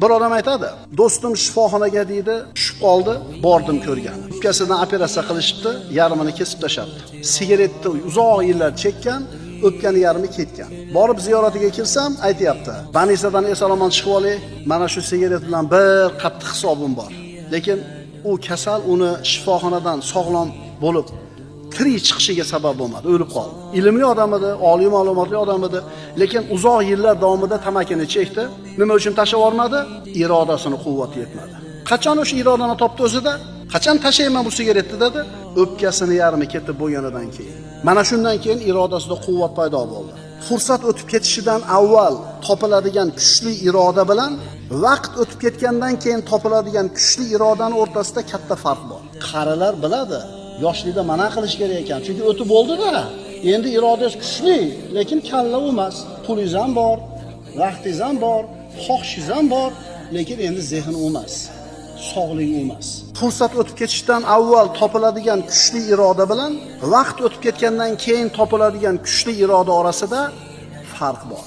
Bir odam aytadi, do'stim shifoxonaga deydi, tushib qoldi, bordim ko'rgan. O'pkasidan operatsiya qilishibdi, yarmini kesib tashlabdi. Sigaretni uzoq yillar chekkan, o'pkani yarmi ketgan. Borib ziyoratiga kelsam, aytayapti, "Banisadan eson-omon chiqib olay, mana shu sigaret bilan bir qattiq hisobim bor." Lekin u kasal uni shifoxonadan sog'lom bo'lib tirik chiqishiga sabab bo'lmadi, o'lib qoldi. Ilmli odam edi, oliy ma'lumotli odam edi, lekin uzoq yillar davomida tamakini chekdi. Nima uchun tashlab olmadi? Irodasini quvvati yetmadi. Qachon o'sha irodani topdi o'zida? Qachon tashlayman bu sigaretni dedi? O'pkasini yarmi ketib bo'lganidan keyin. Mana shundan keyin irodasida quvvat paydo bo'ldi. Fursat o'tib ketishidan avval topiladigan kuchli iroda bilan vaqt o'tib ketgandan keyin topiladigan kuchli irodaning o'rtasida katta farq bor. Qarilar biladi. Yoshlikda mana qilish kerak ekan, chunki o'tib bo'ldi-da. Endi irodangiz kuchli, lekin kalla emas. Pulingiz ham bor, vaqtingiz ham bor, xohishingiz ham bor, lekin endi zehn emas, sog'lik emas. Fursat o'tib ketishdan avval topiladigan kuchli iroda bilan vaqt o'tib ketgandan keyin topiladigan kuchli iroda orasida farq bor.